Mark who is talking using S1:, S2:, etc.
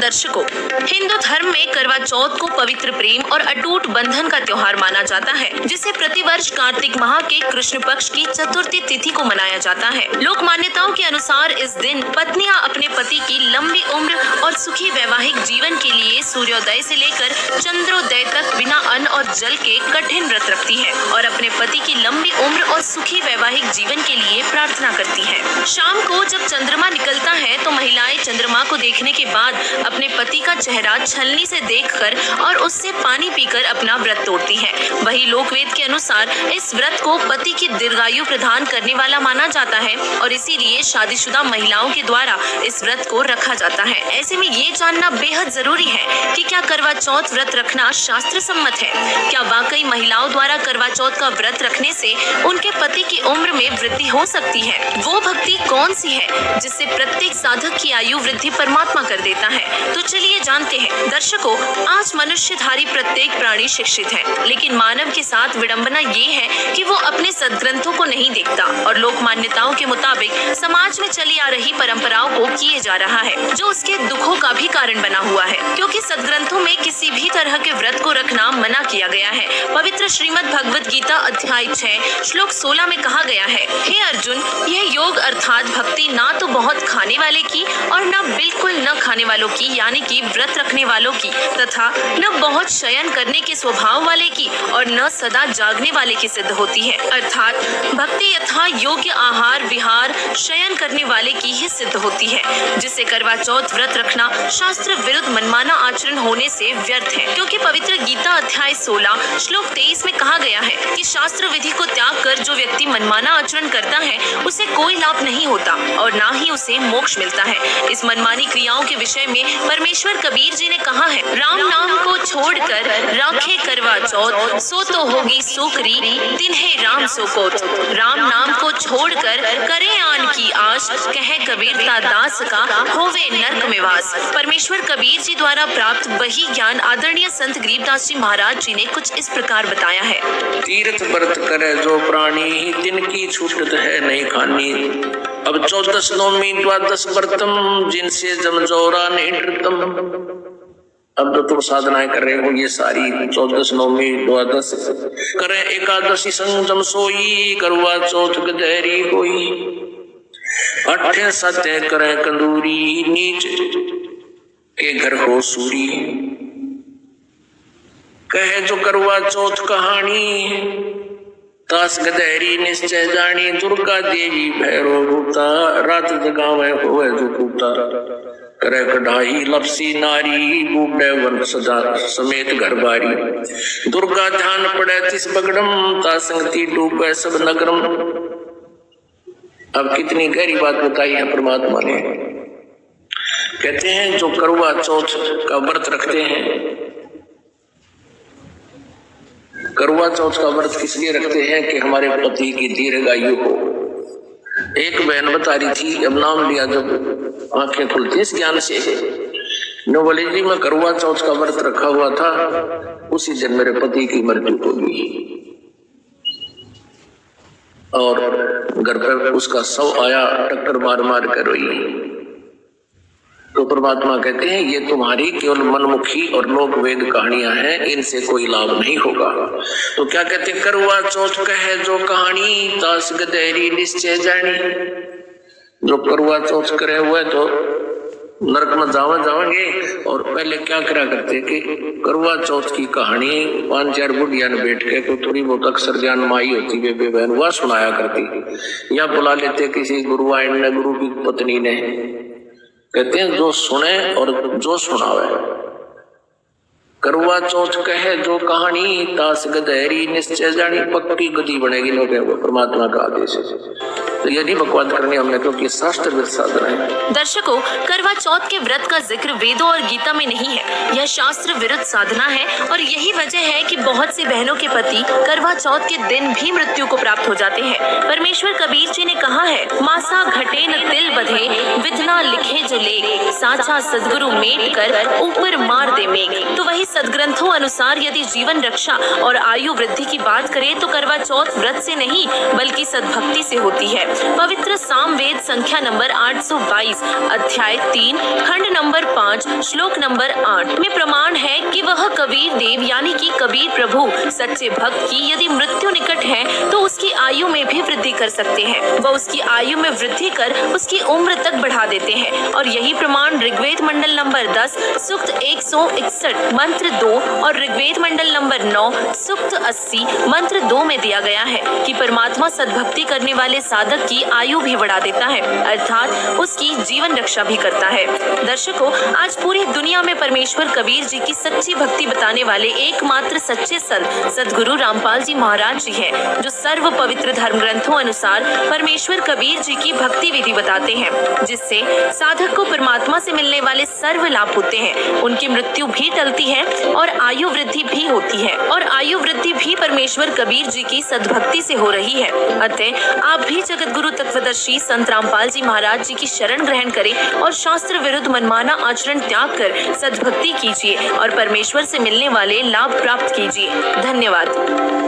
S1: दर्शकों, हिंदू धर्म में करवा चौथ को पवित्र प्रेम और अटूट बंधन का त्योहार माना जाता है, जिसे प्रतिवर्ष कार्तिक माह के कृष्ण पक्ष की चतुर्थी तिथि को मनाया जाता है। लोक मान्यताओं के अनुसार इस दिन पत्नियां अपने पति की लंबी उम्र और सुखी वैवाहिक जीवन के लिए सूर्योदय से लेकर चंद्रोदय तक बिना अन्न और जल के कठिन व्रत रखती है और अपने पति की लंबी उम्र और सुखी वैवाहिक जीवन के लिए प्रार्थना करती है। शाम को जब चंद्रमा निकलता है तो महिलाएं चंद्रमा को देखने के बाद अपने पति का चेहरा छलनी से देखकर और उससे पानी पीकर अपना व्रत तोड़ती हैं। वही लोकवेद के अनुसार इस व्रत को पति की दीर्घायु प्रदान करने वाला माना जाता है और इसीलिए शादीशुदा महिलाओं के द्वारा इस व्रत को रखा जाता है। ऐसे में ये जानना बेहद जरूरी है कि क्या करवा चौथ व्रत रखना शास्त्र सम्मत है। क्या वाकई महिलाओं द्वारा करवा चौथ का व्रत रखने से उनके पति की उम्र में वृद्धि हो सकती है? वो भक्ति कौन सी है जिससे प्रत्येक साधक की आयु वृद्धि परमात्मा कर देता है? तो चलिए जानते हैं। दर्शकों, आज मनुष्यधारी प्रत्येक प्राणी शिक्षित है, लेकिन मानव के साथ विडंबना ये है कि वो अपने सद्ग्रंथों को नहीं देखता और लोक मान्यताओं के मुताबिक समाज में चली आ रही परंपराओं को किए जा रहा है, जो उसके दुखों का भी कारण बना हुआ है, क्योंकि सद्ग्रंथों में किसी भी तरह के व्रत को रखना मना किया गया है। पवित्र श्रीमद् भगवद गीता अध्याय 6 श्लोक 16 में कहा गया है, हे अर्जुन, यह योग अर्थात भक्ति ना तो बहुत खाने वाले की और न बिल्कुल न खाने वालों की, यानी कि व्रत रखने वालों की, तथा न बहुत शयन करने के स्वभाव वाले की और न सदा जागने वाले की सिद्ध होती है। अर्थात भक्ति यथा योग्य आहार विहार शयन करने वाले की ही सिद्ध होती है, जिससे करवा चौथ व्रत रखना शास्त्र विरुद्ध मनमाना आचरण होने से व्यर्थ है, क्योंकि पवित्र गीता अध्याय 16 श्लोक 23 में कहा गया है कि शास्त्र विधि को त्याग कर जो व्यक्ति मनमाना आचरण करता है उसे कोई लाभ नहीं होता और ना ही उसे मोक्ष मिलता है। इस मनमानी क्रियाओं के विषय में परमेश्वर कबीर जी ने कहा है, राम नाम को छोड़कर राखे करवा चौथ, सो तो होगी सुकरी तिन्हे राम सोकोत। राम नाम को छोड़कर करे आन की आश, कहे कबीर ता दास का होवे नरक में वास। परमेश्वर कबीर जी द्वारा प्राप्त वही ज्ञान आदरणीय संत गरीबदास जी महाराज जी ने कुछ इस प्रकार बताया है।
S2: तीर्थ व्रत करे जो प्राणी, तिनकी छूटत है नहीं खानी। अब 14 नौमी 12 व्रतम, जिनसे जमजोरा नहीं डरतम। अब तो तुम साधनाएं कर रहे हो ये सारी 14 नौमी 12 करे एकादशी संजम सोई, करवा चौथ गधेरी होई। 8 सत्य करे कंदूरी, नीच के घर हो सूरी। कहे जो करवा चौथ कहानी, तास गधेरी निश्चय जानी। दुर्गा देवी भैरो रूता, रात जगावे होवे जो पूता। करे कढ़ाई लपसी नारी, बूढ़े वन सजा समेत घर बारी। दुर्गा ध्यान पड़े तिस बगड़म, ता संगति डूबे सब नगरम। अब कितनी गहरी बात बताई है परमात्मा ने। कहते हैं जो करवा चौथ का व्रत रखते हैं, करवा चौथ का व्रत किस लिए रखते हैं कि हमारे पति की दीर्घायु हो। एक बहन बता रही थी, अब नाम लिया जब आंखें खुलती इस ज्ञान से, नो बोले जी मैं करवा चौथ का व्रत रखा हुआ था, उसी दिन मेरे पति की मृत्यु हो गई और घर पर उसका शव आया, टक्कर मार मार कर रोई। तो परमात्मा कहते हैं ये तुम्हारी केवल मनमुखी और लोक वेद कहानियां हैं, इनसे कोई लाभ नहीं होगा। तो क्या कहते, करवा चौथ कहे जो कहानी, तास गधेरी निश्चय जानी। जो करवा चौथ करे हुए तो नरक में जावेंगे। और पहले क्या करा करते कि करवा चौथ की कहानी 5-4 बुढ़िया ने बैठ के, तो थोड़ी बहुत अक्सर ज्ञान माई होती बेबे बहन वह सुनाया करती, या बुला लेते किसी गुरुवाइन ने, गुरु की पत्नी ने। कहते हैं जो सुने और जो सुनावे। करवा चौथ कहे जो कहानी, तास गधेरी निश्चय जानी। पक्की गति बनेगी लोग, परमात्मा का आदेश है। तो ये नहीं बकवाद करनी हमने, क्योंकि शास्त्र विरुद्ध साधना है।
S1: दर्शकों, करवा चौथ के व्रत का जिक्र वेदों और गीता में नहीं है, यह शास्त्र विरुद्ध साधना है और यही वजह है कि बहुत सी बहनों के पति करवा चौथ के दिन भी मृत्यु को प्राप्त हो जाते हैं। परमेश्वर कबीर जी ने कहा है, मासा घटे न तिल बधे, विधना लिखे जो लेख, साचा सदगुरु मेट कर ऊपर मार दे मेघ। तो वही सदग्रंथों अनुसार यदि जीवन रक्षा और आयु वृद्धि की बात करें तो करवा चौथ व्रत से नहीं बल्कि सद्भक्ति से होती है। पवित्र सामवेद संख्या नंबर 822 अध्याय 3 खंड नंबर 5 श्लोक नंबर 8 में प्रमाण है कि वह कबीर देव यानी कि कबीर प्रभु सच्चे भक्त की यदि मृत्यु निकट है तो उसकी आयु में भी वृद्धि कर सकते हैं। वह उसकी आयु में वृद्धि कर उसकी उम्र तक बढ़ा देते हैं और यही प्रमाण ऋग्वेद मंडल नंबर 10 सूक्त 161 मंत्र 2 और ऋग्वेद मंडल नंबर 9 सूक्त 80 मंत्र 2 में दिया गया है कि परमात्मा सद्भक्ति करने वाले साधक की आयु भी बढ़ा देता है, अर्थात उसकी जीवन रक्षा भी करता है। दर्शकों, आज पूरी दुनिया में परमेश्वर कबीर जी की सच्ची भक्ति बताने वाले एकमात्र सच्चे संत सद्गुरु रामपाल जी महाराज जी हैं, जो सर्व पवित्र धर्म ग्रंथों अनुसार परमेश्वर कबीर जी की भक्ति विधि बताते हैं, जिससे साधक को परमात्मा से मिलने वाले सर्व लाभ होते हैं। उनकी मृत्यु भी टलती है और आयु वृद्धि भी होती है और आयु वृद्धि भी परमेश्वर कबीर जी की सद्भक्ति से हो रही है। अतः आप भी जगत गुरु तत्वदर्शी संत रामपाल जी महाराज जी की शरण ग्रहण करें और शास्त्र विरुद्ध मनमाना आचरण त्याग कर सद्भक्ति कीजिए और परमेश्वर से मिलने वाले लाभ प्राप्त कीजिए। धन्यवाद।